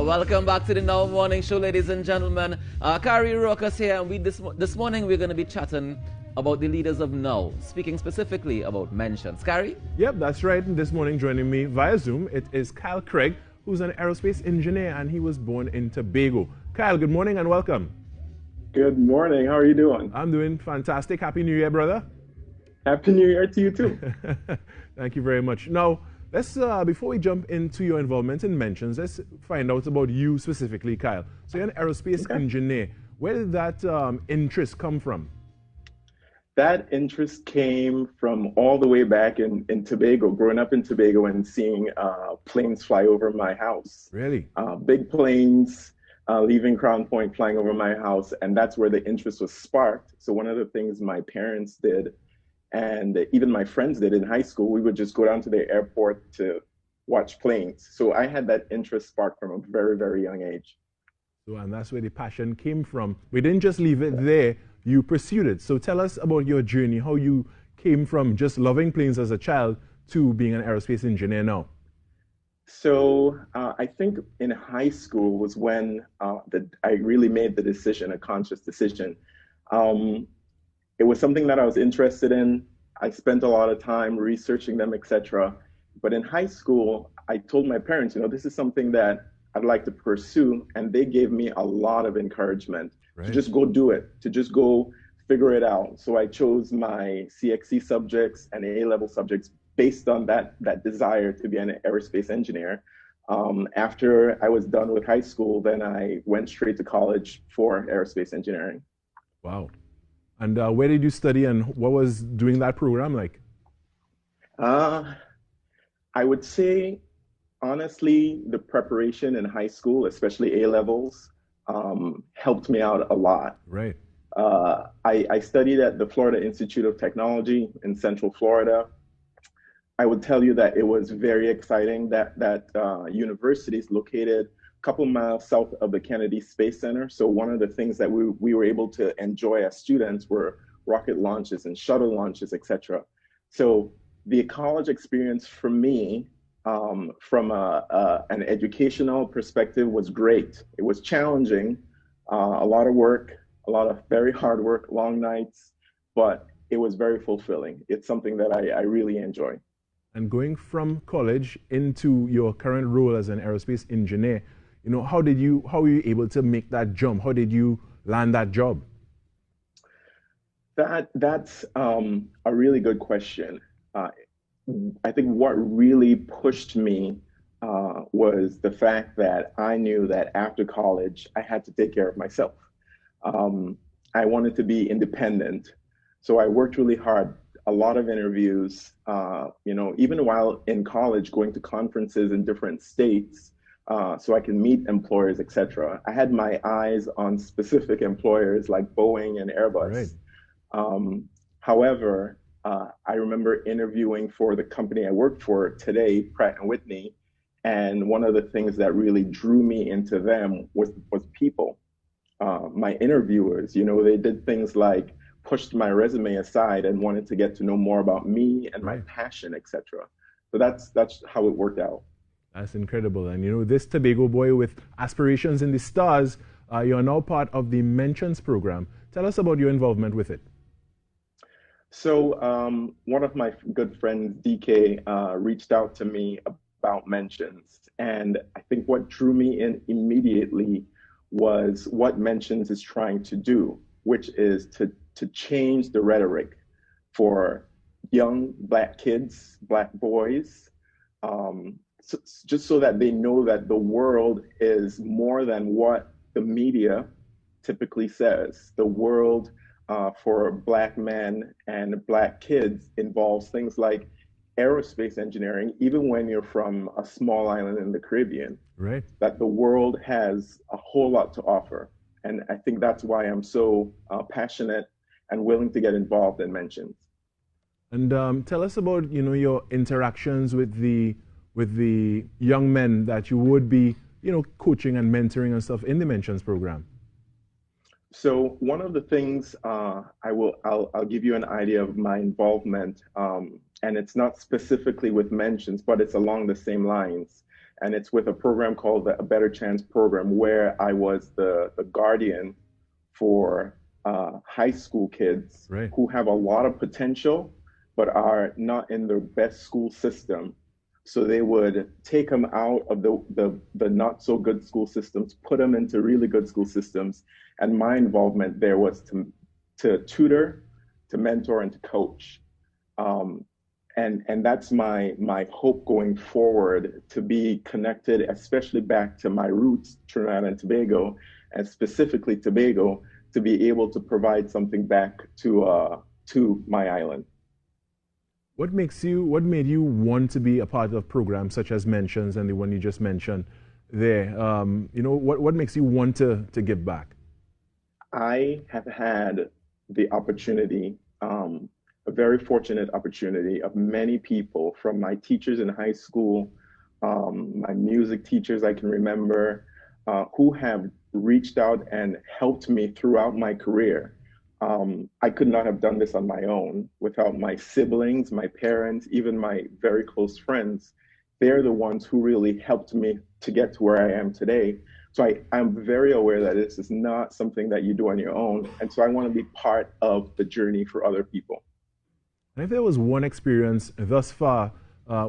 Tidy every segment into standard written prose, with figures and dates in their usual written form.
Welcome back to the Now Morning Show, ladies and gentlemen. Kari Rokas here, and this morning we're going to be chatting about the leaders of now, speaking specifically about mentions. Kari? Yep, that's right. And this morning joining me via Zoom, it is Kyle Craig, who's an aerospace engineer, and he was born in Tobago. Kyle, good morning and welcome. Good morning. How are you doing? I'm doing fantastic. Happy New Year, brother. Happy New Year to you too. Thank you very much. Now, let's before we jump into your involvement in mentions, let's find out about you specifically, Kyle. So you're an aerospace engineer. Where did that interest come from? That interest came from all the way back in Tobago, growing up in Tobago and seeing planes fly over my house. Really? Big planes leaving Crown Point, flying over my house, and that's where the interest was sparked. So one of the things my parents did, and even my friends did in high school, we would just go down to the airport to watch planes. So I had that interest sparked from a very, very young age. So, and that's where the passion came from. We didn't just leave it there, you pursued it. So tell us about your journey, how you came from just loving planes as a child to being an aerospace engineer now. So I think in high school was when I really made the decision, a conscious decision. It was something that I was interested in. I spent a lot of time researching them, etc. But in high school, I told my parents, this is something that I'd like to pursue. And they gave me a lot of encouragement to just go do it, to just go figure it out. So I chose my CXC subjects and A-level subjects based on that desire to be an aerospace engineer. After I was done with high school, then I went straight to college for aerospace engineering. Wow. And where did you study and what was doing that program like? I would say, honestly, the preparation in high school, especially A-levels, helped me out a lot. Right. I studied at the Florida Institute of Technology in Central Florida. I would tell you that it was very exciting. That university is located couple miles south of the Kennedy Space Center. So one of the things that we were able to enjoy as students were rocket launches and shuttle launches, etc. So the college experience for me, from an educational perspective, was great. It was challenging, a lot of work, a lot of very hard work, long nights, but it was very fulfilling. It's something that I really enjoy. And going from college into your current role as an aerospace engineer, how were you able to make that jump? How did you land that job? That's a really good question. I think what really pushed me was the fact that I knew that after college, I had to take care of myself. I wanted to be independent. So I worked really hard, a lot of interviews, even while in college, going to conferences in different states, so I can meet employers, etc. I had my eyes on specific employers like Boeing and Airbus. Right. However, I remember interviewing for the company I work for today, Pratt & Whitney, and one of the things that really drew me into them was people. My interviewers, they did things like pushed my resume aside and wanted to get to know more about me and my passion, etc. So that's how it worked out. That's incredible. And this Tobago boy with aspirations in the stars, you're now part of the Mentions program. Tell us about your involvement with it. So one of my good friends, DK, reached out to me about Mentions. And I think what drew me in immediately was what Mentions is trying to do, which is to change the rhetoric for young Black kids, Black boys, just so that they know that the world is more than what the media typically says. The world for Black men and Black kids involves things like aerospace engineering, even when you're from a small island in the Caribbean. Right. That the world has a whole lot to offer. And I think that's why I'm so passionate and willing to get involved in Mentions. And tell us about your interactions with the young men that you would be coaching and mentoring and stuff in the Mentions program. So one of the things I'll give you an idea of my involvement, and it's not specifically with Mentions, but it's along the same lines. and it's with a program called the A Better Chance program, where I was the guardian for high school kids Right. who have a lot of potential but are not in the best school system. So they would take them out of the not so good school systems, put them into really good school systems. And my involvement there was to tutor, to mentor, and to coach. And that's my hope going forward, to be connected, especially back to my roots, Trinidad and Tobago, and specifically Tobago, to be able to provide something back to my island. What made you want to be a part of programs such as Mentions and the one you just mentioned there? What makes you want to give back? I have had the opportunity, a very fortunate opportunity, of many people, from my teachers in high school, my music teachers I can remember, who have reached out and helped me throughout my career. I could not have done this on my own without my siblings, my parents, even my very close friends. They're the ones who really helped me to get to where I am today. So I'm very aware that this is not something that you do on your own. And so I want to be part of the journey for other people. And if there was one experience thus far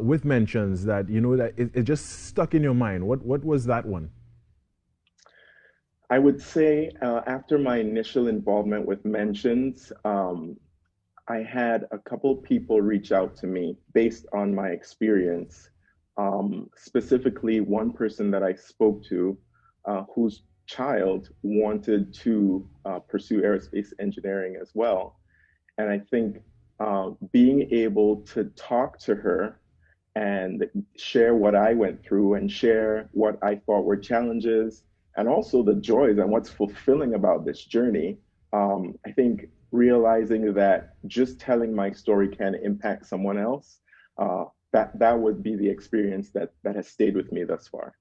with Mentions that that it just stuck in your mind, what was that one? I would say after my initial involvement with Mentions, I had a couple people reach out to me based on my experience. Specifically, one person that I spoke to, whose child wanted to pursue aerospace engineering as well. And I think being able to talk to her and share what I went through and share what I thought were challenges, and also the joys and what's fulfilling about this journey. I think realizing that just telling my story can impact someone else, that would be the experience that has stayed with me thus far.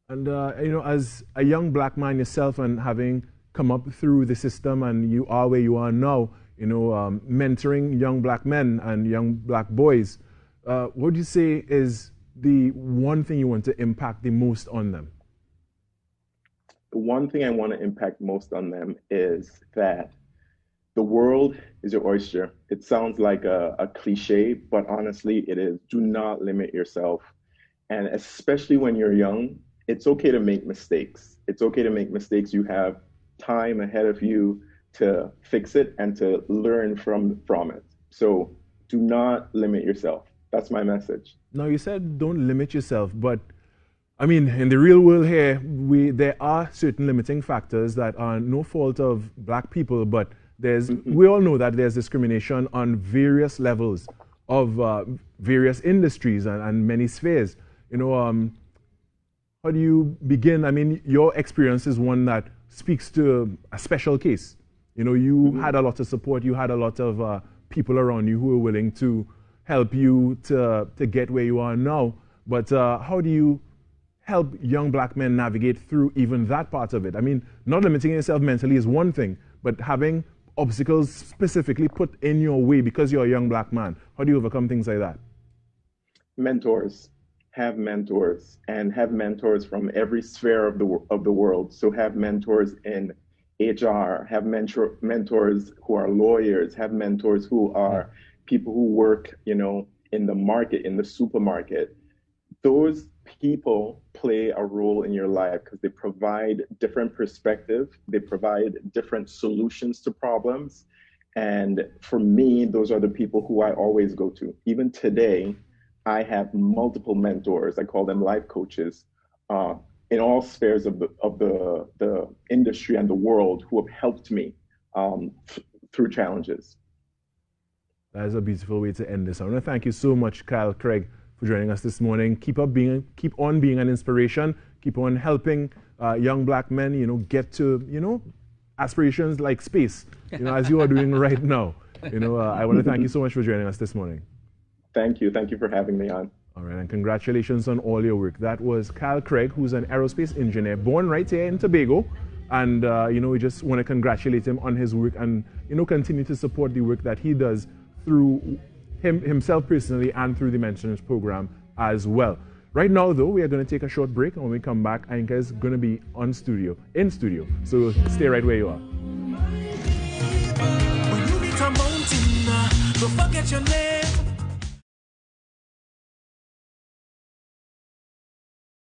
And as a young black man yourself, and having come up through the system, and you are where you are now, mentoring young black men and young black boys, what would you say is the one thing you want to impact the most on them? The one thing I want to impact most on them is that the world is your oyster. It sounds like a cliche, but honestly, it is. Do not limit yourself. And especially when you're young, it's okay to make mistakes. It's okay to make mistakes. You have time ahead of you to fix it and to learn from it. So do not limit yourself. That's my message. Now, you said don't limit yourself, but I mean, in the real world here, there are certain limiting factors that are no fault of black people, but we all know that there's discrimination on various levels of various industries and many spheres. How do you begin? I mean, your experience is one that speaks to a special case. You had a lot of support, you had a lot of people around you who were willing to help you to get where you are now. But how do you help young black men navigate through even that part of it? I mean, not limiting yourself mentally is one thing, but having obstacles specifically put in your way because you're a young black man. How do you overcome things like that? Mentors. Have mentors, and have mentors from every sphere of the world. So have mentors in HR, have mentors who are lawyers, have mentors who are people who work, in the market, in the supermarket. Those people play a role in your life because they provide different perspective, they provide different solutions to problems. And for me, those are the people who I always go to. Even today, I have multiple mentors. I call them life coaches in all spheres of the industry and the world, who have helped me through challenges. That is a beautiful way to end this. I want to thank you so much, Kyle Craig, for joining us this morning. Keep on being an inspiration. Keep on helping young black men, get to aspirations like space, as you are doing right now. I want to thank you so much for joining us this morning. Thank you. Thank you for having me on. All right, and congratulations on all your work. That was Kyle Craig, who's an aerospace engineer, born right here in Tobago. And, we just want to congratulate him on his work and, continue to support the work that he does through himself personally and through the Mentions program as well. Right now, though, we are going to take a short break, and when we come back, Ainka is going to be in studio. So stay right where you are. When you meet a mountain, don't forget your name.